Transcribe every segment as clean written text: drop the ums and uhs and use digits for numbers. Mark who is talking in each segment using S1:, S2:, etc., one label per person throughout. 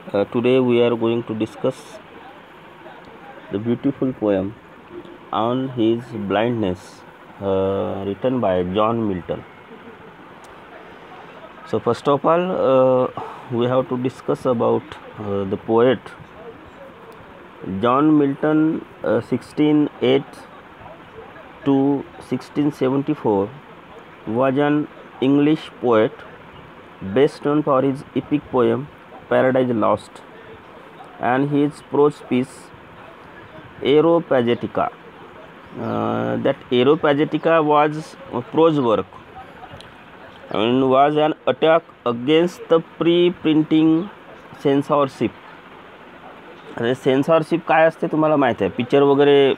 S1: Today we are going to discuss the beautiful poem on his blindness, written by John Milton. So first of all, we have to discuss about the poet John Milton, 1608 to 1674, was an English poet best known for his epic poem Paradise Lost and his prose piece Aeropagitica. That Aeropagitica was a prose work and was an attack against the pre-printing censorship. आणि censorship काय असते तुम्हाला माहीत आहे. Picture वगैरे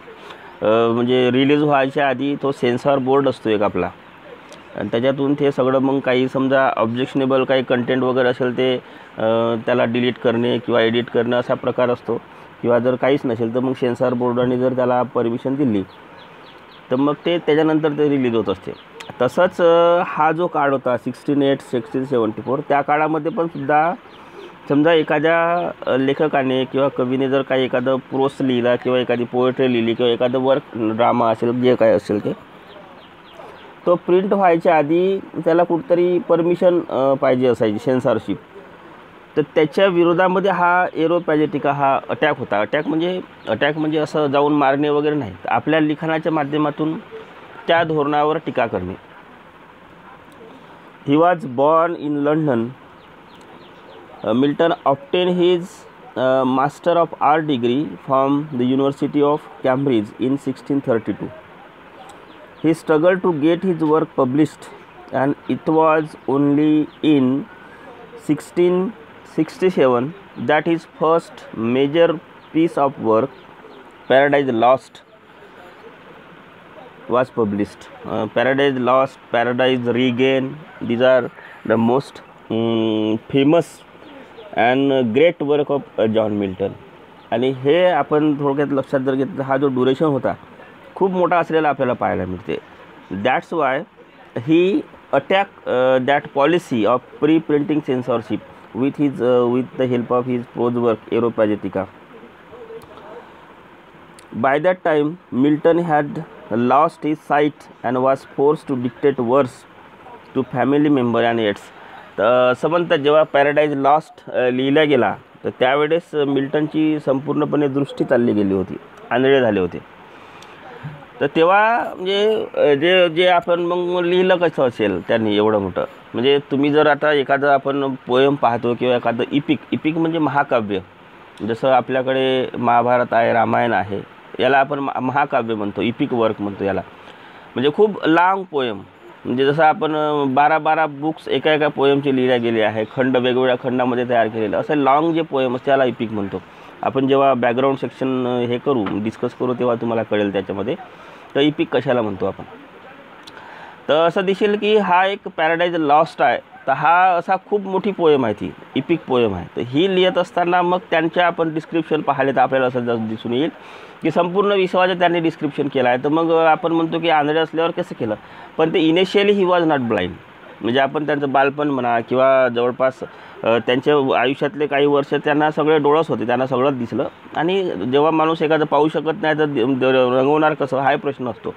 S1: म्हणजे release व्हायच्या आधी तो सेन्सॉर बोर्ड असतो एक आपला, आणि त्याच्यातून ते सगळं मग काही समजा ऑब्जेक्शनेबल काही कंटेंट वगैरे असेल ते त्याला डिलीट करणे किंवा एडिट करणे असा प्रकार असतो. किंवा जर काहीच नसेल तर मग सेन्सॉर बोर्डाने जर त्याला परमिशन दिली तर मग ते त्याच्यानंतर ते रिलीज होत असते. तसंच हा जो काळ होता 1608 1674, त्या काळामध्ये पण सुद्धा समजा एखाद्या लेखकाने किंवा कवीने जर काही एखादं प्रोस लिहिला किंवा एखादी पोएट्री लिहिली किंवा एखादं वर्क ड्रामा असेल जे काय असेल ते, तो प्रिंट व्हायच्या आधी त्याला कुठतरी परमिशन पाहिजे असायची, सेन्सॉरशिप. तर त्याच्या विरोधामध्ये हा एरोपॅजेटिका हा अटॅक होता. अटॅक म्हणजे असं जाऊन मारणे वगैरे नाही, तर आपल्या लिखाणाच्या माध्यमातून त्या धोरणावर टीका करणे. He was born in London. Milton obtained his Master of Art degree from the University of Cambridge in 1632. He struggled to get his work published, and it was only in 1667 that his first major piece of work, Paradise Lost, was published. Paradise Lost, Paradise Regained, these are the most famous and great work of John Milton. आणि हे आपण थोडक्यात लक्षात जर घेतलं, हा जो duration होता खूप मोठा असलेला आपल्याला पाहायला मिळते. That's why he attack that policy of pre printing censorship with the help of his prose work Aeropagitica. By that time Milton had lost his sight and was forced to dictate verse to family member and aides. तर समंत जेव्हा paradise lost लिहिला गेला तर त्यावेळेस मिल्टनची संपूर्णपणे दृष्टी चालली गेली होती, आंधळे झाले होते. तर तेव्हा म्हणजे जे आपण मग लिहिलं कसं असेल त्यांनी एवढं मोठं, म्हणजे तुम्ही जर आता एखादं आपण पोएम पाहतो किंवा एखादं इपिक म्हणजे महाकाव्य, जसं आपल्याकडे महाभारत आहे, रामायण आहे, याला आपण महाकाव्य म्हणतो, इपिक वर्क म्हणतो याला. म्हणजे खूप लाँग पोएम, म्हणजे जसं आपण 12 बुक्स एका पोएमचे लिहिल्या गेले आहे, खंड वेगवेगळ्या खंडामध्ये तयार केलेलं, असं लाँग जे पोएम असते त्याला इपिक म्हणतो. आपण जेव्हा बॅकग्राऊंड सेक्शन हे करू, डिस्कस करू, तेव्हा तुम्हाला कळेल त्याच्यामध्ये तर इपिक कशाला म्हणतो आपण. तर असं दिसेल की हा एक पॅराडाईज लॉस्ट आहे, तर हा असा खूप मोठी पोएम आहे, ती इपिक पोएम आहे. तर ही लिहित असताना मग त्यांच्या आपण डिस्क्रिप्शन पाहिले तर आपल्याला असं दिसून येईल की संपूर्ण विश्वाचं त्यांनी डिस्क्रिप्शन केलं आहे. तर मग आपण म्हणतो की आंधळे असल्यावर कसं केलं, पण ते initially he was not blind. म्हणजे आपण त्यांचं बालपण म्हणा किंवा जवळपास त्यांच्या आयुष्यातले काही वर्ष त्यांना सगळे डोळस होते, त्यांना सगळंच दिसलं. आणि जेव्हा माणूस एखादं पाहू शकत नाही तर रंगवणार कसं हा प्रश्न असतो.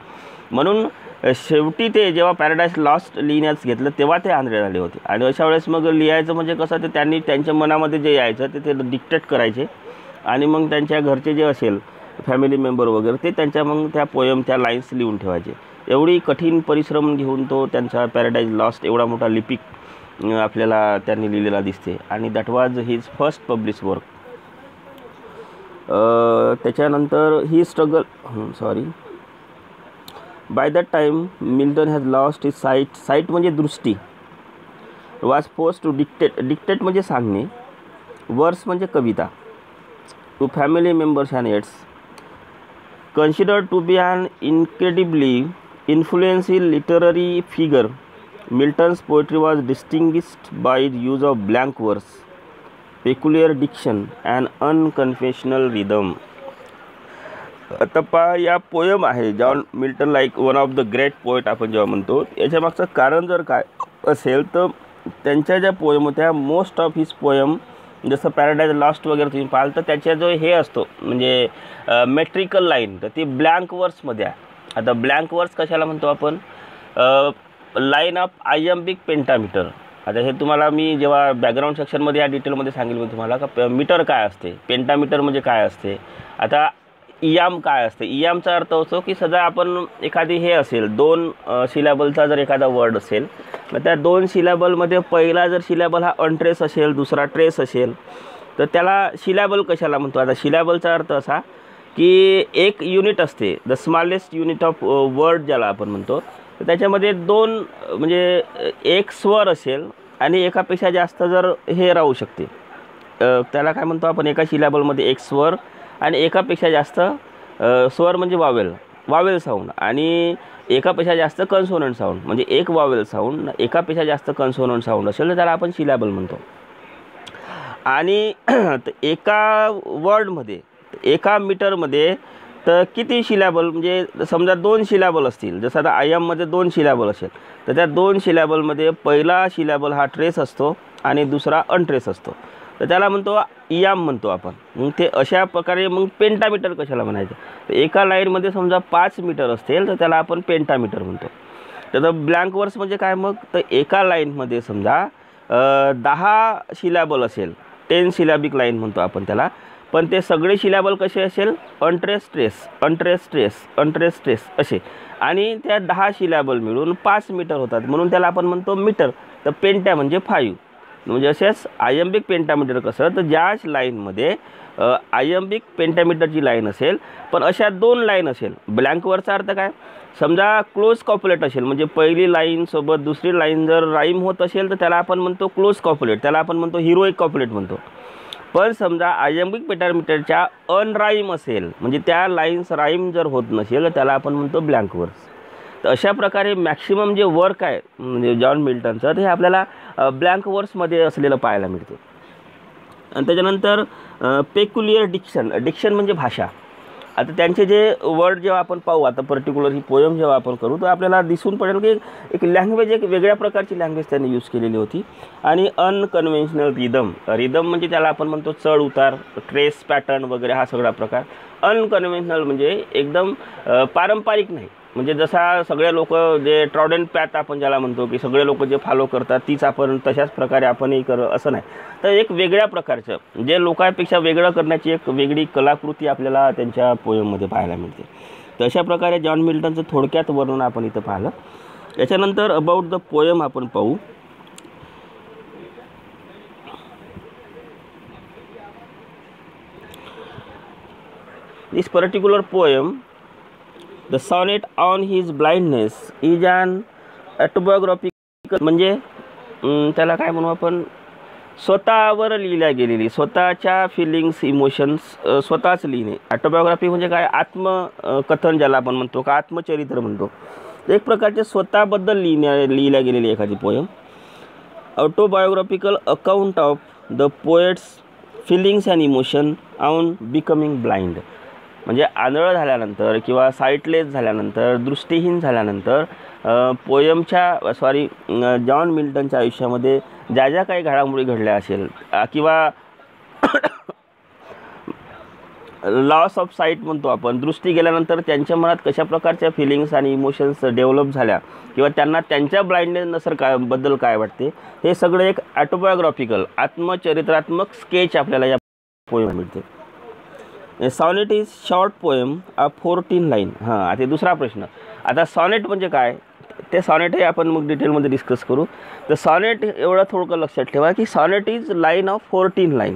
S1: म्हणून शेवटी ते जेव्हा पॅराडाईज लॉस्ट लिहिण्यास घेतलं तेव्हा ते आंधळे झाले होते. आणि अशा वेळेस मग लिहायचं म्हणजे कसं, ते त्यांनी त्यांच्या मनामध्ये जे यायचं ते डिक्टेट करायचे, आणि मग त्यांच्या घरचे जे असेल फॅमिली मेंबर वगैरे ते त्यांच्या मग त्या पोएम त्या लाईन्स लिहून ठेवायचे. एवढी कठीण परिश्रम घेऊन तो त्यांचा पॅराडाईज लॉस्ट एवढा मोठा लिपिक आपल्याला त्यांनी लिहिलेला दिसते. आणि that was his first publish work. त्याच्यानंतर ही struggle by that time Milton has lost his sight म्हणजे दृष्टी. वॉज फोर्स टू डिक्टेट म्हणजे सांगणे, वर्स म्हणजे कविता, to family members and aids. Considered to be an incredibly influential literary figure, Milton's poetry was distinguished by its use of blank verse, peculiar diction and unconventional rhythm. आता या poem आहे John Milton like one of the great poet आपण जेव्हा म्हणतो, याच्या मागचं कारण जर काय असेल तर त्यांच्या ज्या पोएम होत्या, मोस्ट ऑफ हिज पोएम जसं पॅराडाईज लॉस्ट वगैरे तुम्ही पाहाल तर त्याच्या जो हे असतो म्हणजे मेट्रिकल लाईन, तर ती ब्लँक वर्समध्ये आहे. आता ब्लँक वर्स कशाला म्हणतो आपण? Line of iambic pentameter. आता हे तुम्हाला मी जेव्हा बॅकग्राऊंड सेक्शनमध्ये या डिटेलमध्ये सांगेल मी तुम्हाला का मीटर काय असते, पेंटामीटर म्हणजे काय असते. आता इयाम काय असते? इयामचा अर्थ असतो की सध्या आपण एखादी हे असेल 2 सिलॅबलचा जर एखादा वर्ड असेल, तर त्या 2 सिलॅबलमध्ये पहिला जर सिलॅबल हा अनट्रेस असेल, दुसरा ट्रेस असेल, तर त्याला सिलॅबल कशाला म्हणतो? आता सिलॅबलचा अर्थ असा की एक युनिट असते, the smallest unit of word ज्याला आपण म्हणतो, तर त्याच्यामध्ये 2 म्हणजे एक स्वर असेल आणि एकापेक्षा जास्त जर हे राहू शकते, त्याला काय म्हणतो आपण? एका सिलॅबलमध्ये एक स्वर आणि एकापेक्षा जास्त स्वर म्हणजे वावेल साऊंड, आणि एकापेक्षा जास्त कन्सोनंट साऊंड म्हणजे एक वावेल साऊंड, एकापेक्षा जास्त कन्सोनंट साऊंड असेल तर त्याला आपण सिलॅबल म्हणतो. आणि एका वर्डमध्ये, एका मीटरमध्ये तर किती सिलॅबल, म्हणजे समजा 2 सिलॅबल असतील, जसं आता आयममध्ये 2 सिलॅबल असेल, तर त्या 2 सिलॅबलमध्ये पहिला सिलॅबल हा ट्रेस असतो आणि दुसरा अनट्रेस असतो, तर त्याला म्हणतो इयाम म्हणतो आपण. मग ते अशा प्रकारे मग पेंटामीटर कशाला म्हणायचं? तर एका लाईनमध्ये समजा 5 मीटर असतील तर त्याला आपण पेंटामीटर म्हणतो. तर ब्लँक वर्स म्हणजे काय मग? तर एका लाईनमध्ये समजा 10 सिलॅबल असेल, 10 सिलॅबिक लाईन म्हणतो आपण त्याला, पण ते सगळे सिलॅबल कसे असेल? Untraced trace, untraced trace, untraced trace असे, आणि त्या 10 सिलॅबल मिळून 5 मीटर होतात, म्हणून त्याला आपण म्हणतो मीटर. तर पेंटा म्हणजे 5, म्हणजे असेच आयम्बिक पेंटामीटर कसं, तर ज्या लाईनमध्ये आयम्बिक पेंटामीटरची लाईन असेल पण अशा 2 लाईन असेल. ब्लँकवरचा अर्थ काय? समजा क्लोज कॉप्युलेट असेल, म्हणजे पहिली लाईनसोबत दुसरी लाईन जर राईम होत असेल तर त्याला आपण म्हणतो क्लोज कॉप्युलेट, त्याला आपण म्हणतो हिरोईक कॉप्युलेट म्हणतो. पण समजा आयम्बिक पेंटामीटरच्या अनराईम असेल, म्हणजे त्या लाईन्स राईम जर होत नसेल तर त्याला आपण म्हणतो ब्लँक वर्स. तर अशा प्रकारे मॅक्सिमम जे वर्क आहे म्हणजे जॉन मिल्टनचं, ते आपल्याला ब्लँक वर्समध्ये असलेलं पाहायला मिळते. आणि त्याच्यानंतर पेक्युलियर डिक्शन म्हणजे भाषा. आता त्यांचे जे वर्ड जेव्हा आपण पाहू, आता पर्टिक्युलर ही पोयम जेव्हा आपण करू, तर आपल्याला दिसून पडेल की एक लँग्वेज, एक वेगळ्या प्रकारची लँग्वेज त्यांनी यूज केलेली होती. आणि अनकन्व्हेन्शनल रिदम म्हणजे त्याला आपण म्हणतो चढ उतार, ट्रेस पॅटर्न वगैरे हा सगळा प्रकार. अनकन्व्हेन्शनल म्हणजे एकदम पारंपरिक नाही, म्हणजे जसा सगळे लोक जे ट्रॉडन पॅथ आपण ज्याला म्हणतो की सगळे लोक जे फॉलो करतात तीच आपण तशाच प्रकारे आपणही असं नाही. तर एक वेगळ्या प्रकारचं जे लोकांपेक्षा वेगळं करण्याची एक वेगळी कलाकृती आपल्याला त्यांच्या पोयममध्ये पाहायला मिळते. तर अशा प्रकारे जॉन मिल्टनचं थोडक्यात वर्णन आपण इथं पाहिलं. याच्यानंतर अबाउट द पोयम आपण पाहू. This particular poem, the sonnet on his blindness, is an autobiographical, म्हणजे त्याला काय म्हणू आपण, स्वतःवर लिहिल्या गेलेली, स्वतःच्या फिलिंग्स इमोशन्स स्वतःच लिहिणे. ऑटोबायोग्राफी म्हणजे काय? आत्मकथन ज्याला आपण म्हणतो, का आत्मचरित्र म्हणतो. एक प्रकारचे स्वतःबद्दल लिहिल्या गेलेली एखादी poem. Autobiographical account of the poet's feelings and emotion on becoming blind, म्हणजे आंधळ झाल्यानंतर किंवा साईटलेस झाल्यानंतर, दृष्टीहीन झाल्यानंतर जॉन मिल्टनच्या आयुष्यामध्ये ज्या ज्या काही घडामोडी घडल्या असेल किंवा लॉस ऑफ साईट म्हणतो आपण, दृष्टी गेल्यानंतर त्यांच्या मनात कशा प्रकारच्या फिलिंग्स आणि इमोशन्स डेव्हलप झाल्या किंवा त्यांना त्यांच्या ब्लाइंडनेस बद्दल काय वाटते, हे सगळं एक ऑटोबायोग्राफिकल आत्मचरित्रात्मक स्केच आपल्याला या पोयम मिळते. Sonnet is short poem of 14 line. हां, ते दुसरा प्रश्न. आता सॉनेट म्हणजे काय, ते सॉनेट हे आपण मग डिटेलमध्ये डिस्कस करू. तर सॉनेट एवढं थोडं लक्षात ठेवा की sonnet is line of 14 line.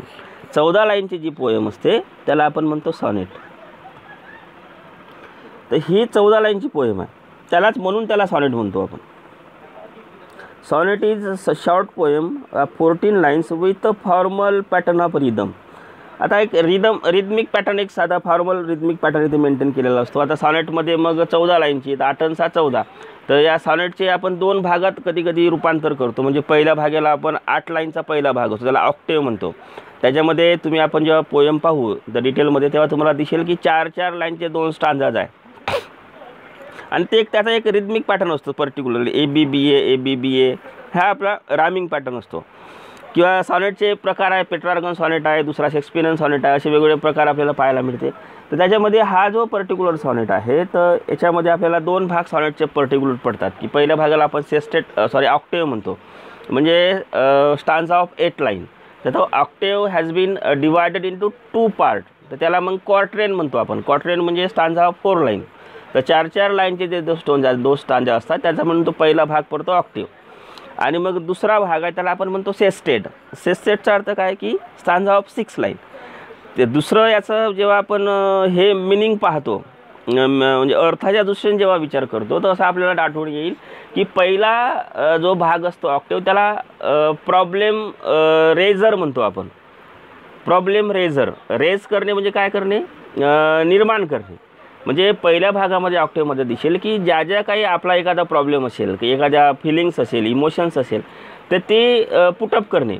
S1: 14 लाईनची जी पोएम असते त्याला आपण म्हणतो सॉनेट. तर ही 14 लाईनची पोएम आहे, त्यालाच म्हणून त्याला सॉनेट म्हणतो आपण. Sonnet is short poem of 14 lines with a formal pattern of rhythm. आता एक रिदमिक पॅटर्न, एक साधा फॉर्मल रिदमिक पॅटर्न इथे मेंटेन केलेला असतो. आता सॉनेटमध्ये मग 14 लाईनची, तर 8 आणि 6 14. तर या सॉनेटचे आपण 2 भागात कधी कधी रूपांतर करतो. म्हणजे पहिल्या भागाला आपण 8 लाईनचा पहिला भाग असतो, त्याला ऑक्टेव म्हणतो. त्याच्यामध्ये तुम्ही आपण जेव्हा पोयम पाहू द डिटेलमध्ये, तेव्हा तुम्हाला दिसेल की 4-4 लाईनचे 2 स्टांजाज आहे. आणि ते त्याचा एक रिदमिक पॅटर्न असतो पर्टिक्युलरली, ABBA ABBA हा आपला रायमिंग पॅटर्न असतो. किंवा सॉनेटचे प्रकार आहे, पेट्रार्गन सॉनेट आहे, दुसरा शेक्सपियन सॉनेट आहे, असे वेगवेगळे प्रकार आपल्याला पाहायला मिळते. तर त्याच्यामध्ये हा जो पर्टिक्युलर सॉनेट आहे तर याच्यामध्ये आपल्याला दोन भाग सॉनेटचे पर्टिक्युलर पडतात, की पहिल्या भागाला आपण ऑक्टेव म्हणतो, म्हणजे स्टांजा ऑफ 8 लाईन. तर तो octave has been divided into 2 part, तर त्याला मग क्वार्ट्रेन म्हणतो आपण. क्वार्ट्रेन म्हणजे स्टांजा ऑफ 4 लाईन. तर 4-4 लाईनचे जे दोन स्टांजा असतात त्याचा म्हणून तो पहिला भाग पडतो ऑक्टेव. आणि मग दुसरा भाग आहे त्याला आपण म्हणतो सेस्टेट. सेस्टेटचा अर्थ काय की स्टांजा ऑफ 6 लाईन. ते दुसरं याचं जेव्हा आपण हे मिनिंग पाहतो म्हणजे अर्थाच्या दृष्टीने जेव्हा विचार करतो तर असं आपल्याला आठवण येईल की पहिला जो भाग असतो ऑक्टेव त्याला प्रॉब्लेम रेजर म्हणतो आपण. प्रॉब्लेम रेजर, रेज करणे म्हणजे काय करणे, निर्माण करणे. म्हणजे पहिल्या भागामध्ये ऑक्टेवमध्ये दिसेल की ज्या ज्या काही आपला एखादा प्रॉब्लेम असेल, की एखाद्या फिलिंग्स असेल, इमोशन्स असेल, तर ते पुटअप करणे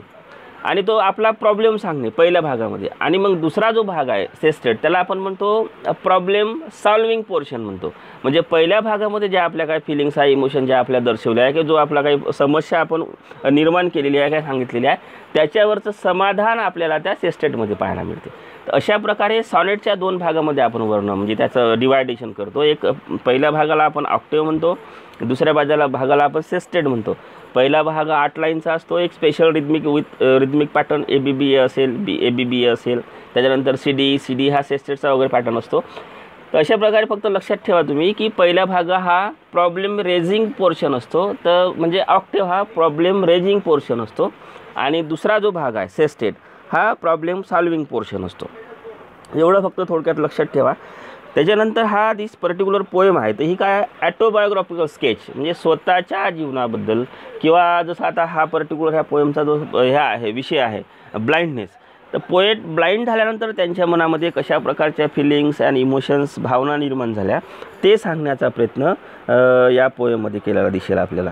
S1: आणि तो आपला प्रॉब्लेम सांगणे पहिल्या भागामध्ये. आणि मग दुसरा जो भाग आहे सेस्टेट त्याला आपण म्हणतो प्रॉब्लेम सॉल्विंग पोर्शन म्हणतो. म्हणजे पहिल्या भागामध्ये ज्या आपल्या काही फिलिंग्स आहे, इमोशन ज्या आपल्या दर्शवल्या आहे, की जो आपला काही समस्या आपण निर्माण केलेली आहे, काय सांगितलेली आहे, त्याच्यावरचं समाधान आपल्याला त्या सेस्टेटमध्ये पाहायला मिळते. तर अशा प्रकारे सॉनेटच्या 2 भागामध्ये आपण वर्ण म्हणजे त्याचं डिवायडेशन करतो. एक पहिल्या भागाला आपण ऑक्टेव म्हणतो, दुसऱ्या भागाला आपण सेस्टेट म्हणतो. पहिला भाग 8 लाईनचा असतो, एक स्पेशल रिदमिक पॅटर्न ABBA असेल, ABBA असेल, त्याच्यानंतर CD हा सेस्टेटचा वगैरे पॅटर्न असतो. तर अशा प्रकारे फक्त लक्षात ठेवा तुम्ही की पहिला भाग हा प्रॉब्लेम रेजिंग पोर्शन असतो, तर म्हणजे ऑक्टेव हा प्रॉब्लेम रेजिंग पोर्शन असतो आणि दुसरा जो भाग आहे सेस्टेट हा प्रॉब्लेम सॉल्विंग पोर्शन असतो. एवढं फक्त थोडक्यात लक्षात ठेवा. त्याच्यानंतर हा दिस पर्टिक्युलर पोएम आहे तर ही काय ॲटोबायोग्राफिकल स्केच म्हणजे स्वतःच्या जीवनाबद्दल, किंवा जसं आता हा पर्टिक्युलर ह्या पोएमचा जो ह्या आहे विषय आहे ब्लाइंडनेस. तर पोएट ब्लाइंड झाल्यानंतर त्यांच्या मनामध्ये कशा प्रकारच्या फिलिंग्स अँड इमोशन्स भावना निर्माण झाल्या ते सांगण्याचा प्रयत्न या पोएममध्ये केलेला दिसेल आपल्याला.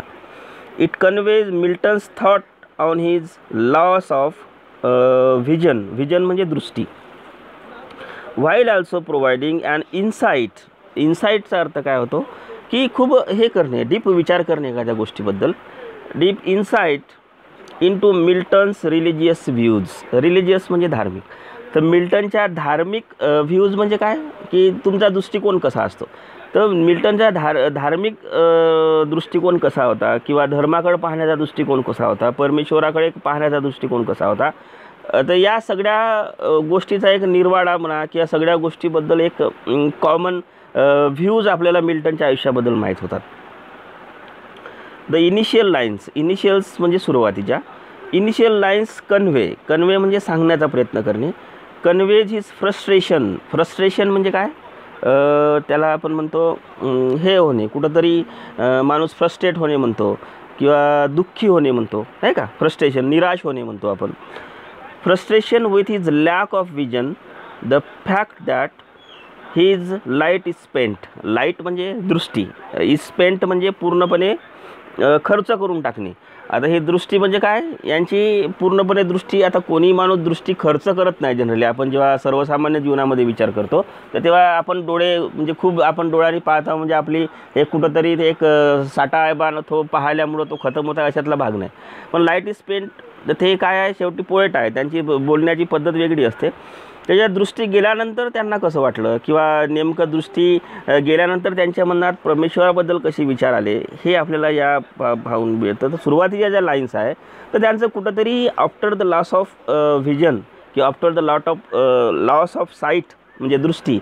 S1: It conveys Milton's thought on his loss of vision म्हणजे दृष्टी, व्हाईल ऑल्सो प्रोव्हाइडिंग अँड इन्साईटचा अर्थ काय होतो की खूप हे करणे, डीप विचार करणे एखाद्या गोष्टीबद्दल, deep insight into Milton's religious views. Religious म्हणजे धार्मिक. तर मिल्टनच्या धार्मिक व्ह्यूज म्हणजे काय की तुमचा दृष्टिकोन कसा असतो. तर मिल्टनचा धार्मिक दृष्टिकोन कसा होता, किंवा धर्माकडे पाहण्याचा दृष्टिकोन कसा होता, परमेश्वराकडे पाहण्याचा दृष्टिकोन कसा होता. तर या सगळ्या गोष्टीचा एक निर्वाळा म्हणा किंवा सगळ्या गोष्टीबद्दल एक कॉमन व्ह्यूज आपल्याला मिल्टनच्या आयुष्याबद्दल माहीत होतात. द इनिशियल्स म्हणजे सुरुवातीच्या. इनिशियल लाईन्स कन्वे म्हणजे सांगण्याचा प्रयत्न करणे. कन्वेज हिज फ्रस्ट्रेशन म्हणजे काय, त्याला आपण म्हणतो हे होणे, कुठंतरी माणूस फ्रस्ट्रेट होणे म्हणतो किंवा दुःखी होणे म्हणतो, नाही का. फ्रस्ट्रेशन निराश होणे म्हणतो आपण. Frustration with his lack of vision, the fact that his light is spent. Light म्हणजे दृष्टी, इज स्पेंट म्हणजे पूर्णपणे खर्च करून टाकणे. आता ही दृष्टी म्हणजे काय, यांची पूर्णपणे दृष्टी, आता कोणी माणूस दृष्टी खर्च करत नाही जनरली. आपण जेव्हा सर्वसामान्य जीवनामध्ये विचार करतो तर तेव्हा आपण डोळे म्हणजे खूप आपण डोळ्यांनी पाहता, म्हणजे आपली एक कुठंतरी एक साठा आहे बा तो पाहिल्यामुळं तो खतम होता अशातला भाग नाही. पण लाईट इज स्पेंट, तर ते काय आहे, शेवटी पोएट आहे, त्यांची बोलण्याची पद्धत वेगळी असते. त्याच्या दृष्टी गेल्यानंतर त्यांना कसं वाटलं, किंवा नेमकं दृष्टी गेल्यानंतर त्यांच्या मनात परमेश्वराबद्दल कसे विचार आले, हे आपल्याला या पाहून मिळतं. तर सुरुवातीच्या ज्या लाईन्स आहे तर त्यांचं कुठंतरी after the loss of vision किंवा after the loss of sight म्हणजे दृष्टी,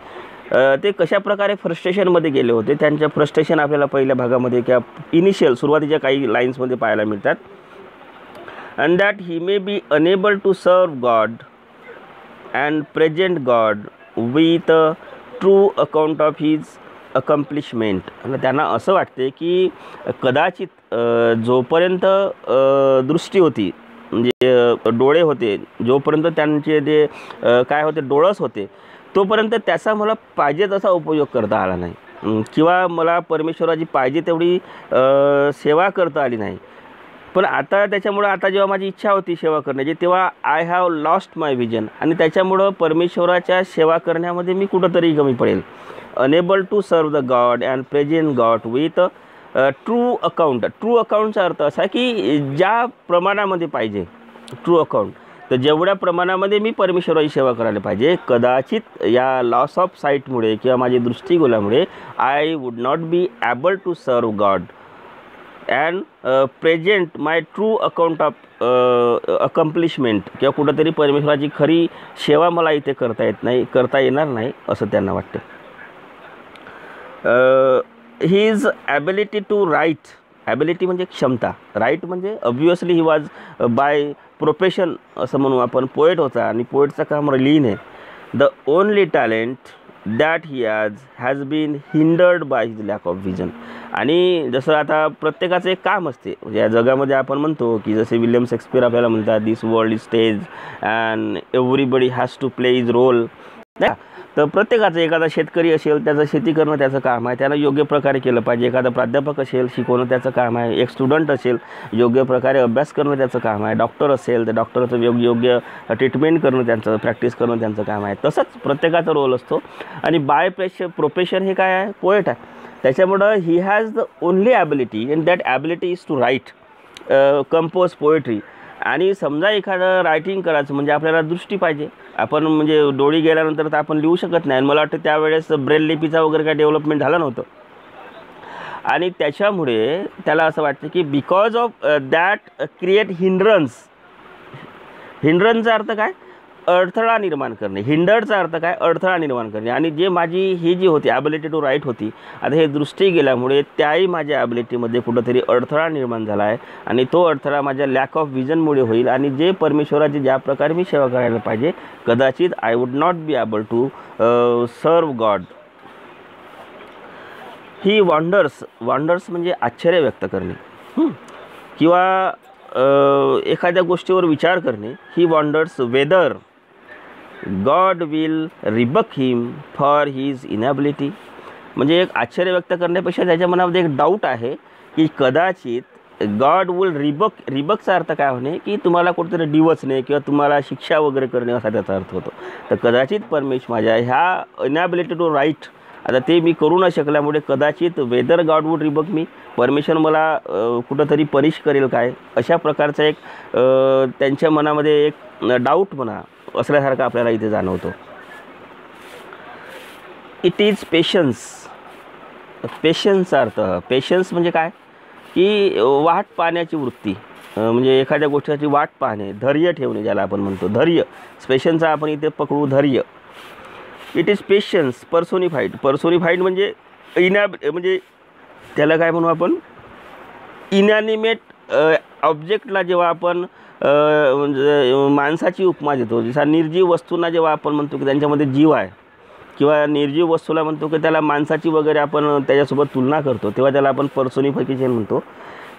S1: ते कशा प्रकारे फ्रस्ट्रेशनमध्ये गेले होते. त्यांचं फ्रस्ट्रेशन आपल्याला पहिल्या भागामध्ये किंवा सुरुवातीच्या काही लाईन्समध्ये पाहायला मिळतात. And that he may be enable to serve God and present God with a true account of his accomplishment. आणि त्यांना असं वाटते की कदाचित जोपर्यंत दृष्टी होती म्हणजे डोळे होते, जोपर्यंत त्यांचे जे काय होते डोळस होते, तोपर्यंत त्याचा मला पाहिजे तसा उपयोग करता आला नाही, किंवा मला परमेश्वराची पाहिजे तेवढी सेवा करता आली नाही. पण आता त्याच्यामुळं आता जेव्हा माझी इच्छा होती सेवा करण्याची, तेव्हा I have lost my vision, आणि त्याच्यामुळं परमेश्वराच्या सेवा करण्यामध्ये मी कुठंतरी कमी पडेल. Unable to serve the god and present god with true account. True अकाउंटचा अर्थ असा की ज्या प्रमाणामध्ये पाहिजे, ट्रू अकाउंट. तर जेवढ्या प्रमाणामध्ये मी परमेश्वराची सेवा करायला पाहिजे, कदाचित या लॉस ऑफ साईटमुळे किंवा माझी दृष्टी गेल्यामुळे I would not be able to serve God and present my true account of accomplishment, किंवा कुठंतरी परमेश्वराची खरी सेवा मला इथे करता येणार नाही असं त्यांना वाटतं. His ability to write, ability म्हणजे क्षमता, राईट म्हणजे obviously he was by profession असं म्हणू आपण पोएट होता आणि पोएटचं काम लिहिणे. The only talent that he has been hindered by his lack of vision. आणि जसं आता प्रत्येकाचं एक काम असते, म्हणजे या जगामध्ये आपण म्हणतो की जसे विल्यम शेक्सपियर आपल्याला म्हणतात, this world is stage and everybody has to play his role. तर प्रत्येकाचं, एखादा शेतकरी असेल त्याचं शेती करणं त्याचं काम आहे, त्यानं योग्य प्रकारे केलं पाहिजे. एखादा प्राध्यापक असेल शिकवणं त्याचं काम आहे. एक स्टुडंट असेल योग्य प्रकारे अभ्यास करणं त्याचं काम आहे. डॉक्टर असेल तर डॉक्टरचं योग्य ट्रीटमेंट करणं त्यांचं, प्रॅक्टिस करणं त्यांचं काम आहे. तसंच प्रत्येकाचा रोल असतो. आणि बाय प्रोफेशन हे काय आहे, पोएट आहे. त्याच्यामुळं he has the only ability and that ability is to write, compose poetry. आणि समजा एखादं रायटिंग करायचं म्हणजे आपल्याला दृष्टी पाहिजे. आपण म्हणजे डोळी गेल्यानंतर तर आपण लिहू शकत नाही. मला वाटतं त्यावेळेस ब्रेल लिपीचा वगैरे काय डेव्हलपमेंट झालं नव्हतं. आणि त्याच्यामुळे त्याला असं वाटतं की because of that create hindrance. हिंड्रन्सचा अर्थ काय, अडथळा निर्माण करणे. हिंडरचा अर्थ काय, अडथळा निर्माण करणे. आणि जे माझी ही जी होती ॲबिलिटी टू राईट होती, आता हे दृष्टी गेल्यामुळे त्याही माझ्या ॲबिलिटीमध्ये कुठंतरी अडथळा निर्माण झाला आहे. आणि तो अडथळा माझ्या लॅक ऑफ विजनमुळे होईल. आणि जे परमेश्वराची ज्या प्रकारे मी सेवा करायला पाहिजे, कदाचित I would not be able to serve god. He wonders म्हणजे आश्चर्य व्यक्त करणे किंवा एखाद्या गोष्टीवर विचार करणे. He wonders whether God will rebuke him for his inability. म्हणजे एक आश्चर्य व्यक्त करण्यापेक्षा त्याच्या मनामध्ये एक डाऊट आहे की कदाचित गॉड विल रिबकचा अर्थ काय होणे की तुम्हाला कुठेतरी डिवचणे किंवा तुम्हाला शिक्षा वगैरे करणे असा त्याचा अर्थ होतो. तर कदाचित माझ्या ह्या इनॅबिलिटी टू राईट, आता ते मी करू न शकल्यामुळे कदाचित वेदर गॉड वूड रिबक मी, परमेश्वर मला कुठंतरी पनिश करेल काय, अशा प्रकारचा एक त्यांच्या मनामध्ये एक डाऊट म्हणा असल्यासारखं आपल्याला इथे जाणवतो. It is patience. पेशन्सचा अर्थ, पेशन्स म्हणजे काय की वाट पाहण्याची वृत्ती, म्हणजे एखाद्या गोष्टीची वाट पाहणे, धैर्य ठेवणे ज्याला आपण म्हणतो. धैर्य, पेशन्सचा आपण इथे पकडू धैर्य. इट इज पेशन्स पर्सोनिफाईड म्हणजे म्हणजे त्याला काय म्हणू आपण, इनॅनिमेट ऑब्जेक्टला जेव्हा आपण माणसाची उपमा देतो, जसा निर्जीव वस्तूंना जेव्हा आपण म्हणतो की त्यांच्यामध्ये जीव आहे, किंवा निर्जीव वस्तूला म्हणतो की त्याला माणसाची वगैरे आपण त्याच्यासोबत तुलना करतो, तेव्हा त्याला आपण पर्सोनिफिकेशन म्हणतो.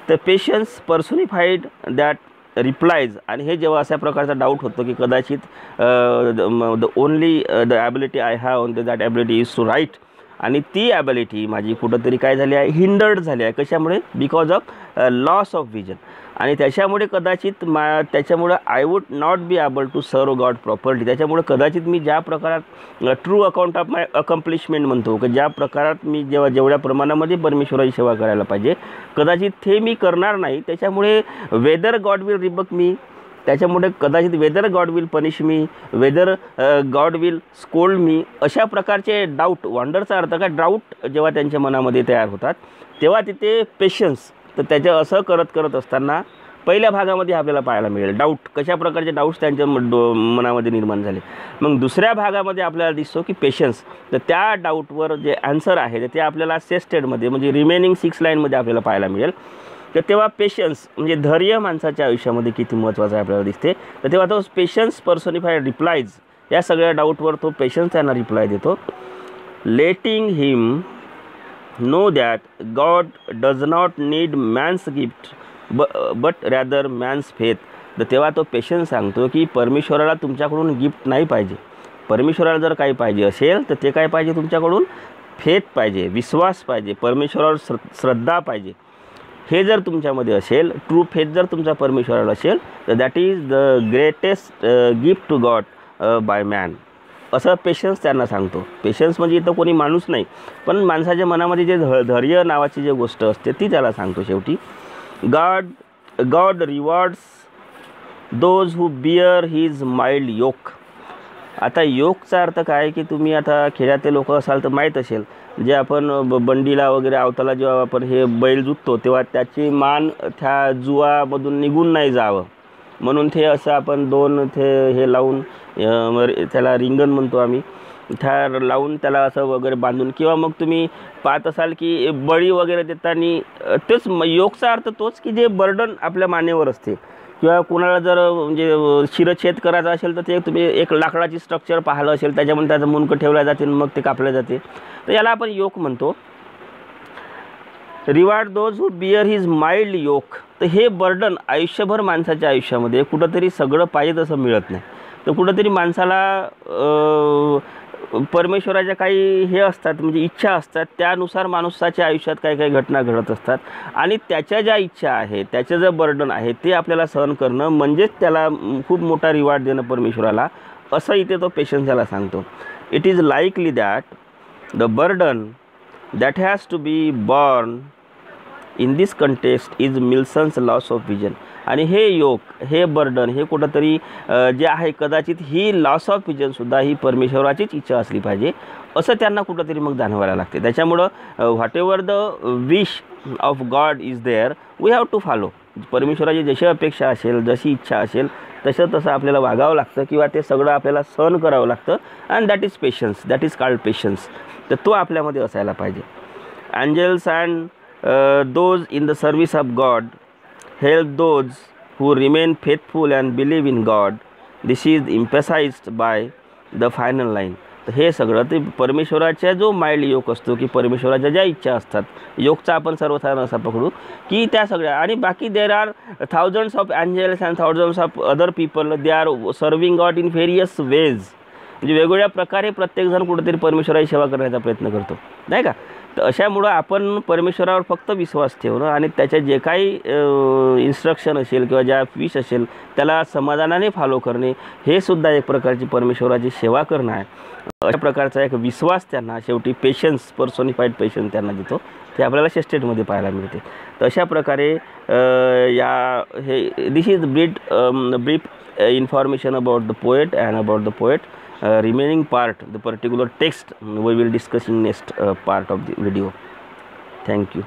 S1: तर पेशन्स पर्सोनिफाईड दॅट रिप्लायज. आणि हे जेव्हा अशा प्रकारचा डाऊट होतो की कदाचित the only the ability I have that ability is to write, आणि ती ॲबिलिटी माझी कुठंतरी काय झाली आहे, हिंडर्ड झाली आहे. कशामुळे, because of loss of vision. आणि त्याच्यामुळे कदाचित त्याच्यामुळं I would not be able to serve God properly. त्याच्यामुळे कदाचित मी ज्या प्रकारात true account of my accomplishment म्हणतो की ज्या प्रकारात मी जेवढ्या प्रमाणामध्ये परमेश्वराची सेवा करायला पाहिजे, कदाचित ते मी करणार नाही. त्याच्यामुळे whether God will rebuke me, त्याच्यामुळे कदाचित whether God will punish me, whether God will scold me, अशा प्रकारचे डाऊट. वॉन्डरचा अर्थ काय, डाऊट जेव्हा त्यांच्या मनामध्ये तयार होतात तेव्हा तिथे पेशन्स. तर त्याच्या असं करत असताना पहिल्या भागामध्ये आपल्याला पाहायला मिळेल डाऊट, कशा प्रकारचे डाऊट्स त्यांच्या मनामध्ये निर्माण झाले. मग दुसऱ्या भागामध्ये आपल्याला दिसतो की पेशन्स. तर त्या डाऊटवर जे ॲन्सर आहे ते आपल्याला सेस्टेडमध्ये म्हणजे रिमेनिंग 6 लाईनमध्ये आपल्याला पाहायला मिळेल. तर तेव्हा पेशन्स म्हणजे धैर्य माणसाच्या आयुष्यामध्ये किती महत्त्वाचं आहे आपल्याला दिसते. तर तेव्हा तो पेशन्स पर्सोनिफाईड रिप्लायज, या सगळ्या डाऊटवर तो पेशन्स त्यांना रिप्लाय देतो. लेटिंग हिम know that God does not need man's gift but rather man's faith. तर तेव्हा तो पेशन्स सांगतो की परमेश्वराला तुमच्याकडून गिफ्ट नाही पाहिजे. परमेश्वराला जर काही पाहिजे असेल तर ते काय पाहिजे, तुमच्याकडून फेथ पाहिजे, विश्वास पाहिजे, परमेश्वरावर श्रद्धा पाहिजे. हे जर तुमच्यामध्ये असेल, ट्रू फेथ जर तुमचा परमेश्वराला असेल, तर that is the greatest gift to God by man, असं पेशन्स त्यांना सांगतो. पेशन्स म्हणजे इथं कोणी माणूस नाही, पण माणसाच्या मनामध्ये जे धैर्य नावाची जी गोष्ट असते ती त्याला सांगतो. शेवटी God rewards those who bear his mild yoke. आता योकचा अर्थ काय की तुम्ही आता खेड्यातले लोक असाल तर माहीत असेल, जे आपण बंडीला वगैरे अवताला जेव्हा आपण हे बैल जुततो तेव्हा त्याची मान त्या जुवामधून निघून नाही जावं म्हणून ते असं आपण दोन ते हे लावून त्याला रिंगण म्हणतो आम्ही, त्या लावून त्याला असं वगैरे बांधून, किंवा मग तुम्ही पाहत असाल की बळी वगैरे देताना तेच योगचा अर्थ तोच की जे बर्डन आपल्या मानेवर असते, किंवा कोणाला जर म्हणजे शिरच्छेद करायचा असेल तर ते तुम्ही एक लाकडाची स्ट्रक्चर पाहिलं असेल, त्याच्यामध्ये त्याचं मुंडकं ठेवलं जाते मग ते कापलं जाते, तर याला आपण योक म्हणतो. Reward those who bear his mild yoke. तर हे बर्डन आयुष्यभर माणसाच्या आयुष्यामध्ये कुठंतरी सगळं पाहिजे तसं मिळत नाही, तर कुठंतरी माणसाला परमेश्वराच्या काही हे असतात म्हणजे इच्छा असतात, त्यानुसार माणसाच्या आयुष्यात काही काही घटना घडत असतात आणि त्याच्या ज्या इच्छा आहे त्याचं जे बर्डन आहे ते आपल्याला सहन करणं म्हणजेच त्याला खूप मोठा रिवॉर्ड देणं परमेश्वराला, असं इथे तो पेशन्स याला सांगतो. It is likely that the burden that has to be borne in this context is Milton's loss of vision. आणि हे योग, हे बर्डन, हे कुठंतरी जे आहे कदाचित ही लॉस ऑफ विजनसुद्धा ही परमेश्वराचीच इच्छा असली पाहिजे असं त्यांना कुठंतरी मग जाणवायला लागते. त्याच्यामुळं whatever the wish of god is there we have to follow. परमेश्वराची जशी अपेक्षा असेल, जशी इच्छा असेल तसं आपल्याला वागावं लागतं किंवा ते सगळं आपल्याला सहन करावं लागतं. And that is patience, that is called patience. तर तो आपल्यामध्ये असायला पाहिजे. Angels and those in the service of God help those who remain faithful and believe in God. This is emphasized by the final line. तर हे सगळं ते परमेश्वराच्या जो माइल्ड योग असतो की परमेश्वराच्या ज्या इच्छा असतात, योगचा आपण सर्वसाधारण असा पकडू की त्या सगळ्या, आणि बाकी there are thousands of angels and thousands of other people, they are serving God in various ways. म्हणजे वेगवेगळ्या प्रकारे प्रत्येकजण कुठेतरी परमेश्वराची सेवा करण्याचा प्रयत्न करतो, नाही का. तर अशामुळं आपण परमेश्वरावर फक्त विश्वास ठेवणं आणि त्याच्या जे काही इन्स्ट्रक्शन असेल किंवा ज्या विश असेल त्याला समाधानाने फॉलो करणे, हे सुद्धा एक प्रकारची परमेश्वराची सेवा करणं आहे. अशा प्रकारचा एक विश्वास त्यांना शेवटी पेशन्स, पर्सोनिफाईड पेशन्स त्यांना देतो, ते आपल्याला शेस्टेटमध्ये पाहायला मिळते. तर अशा प्रकारे हे this is brief information about the poet and about the poet. Remaining part, the particular text we will discuss in next part of the video. Thank you.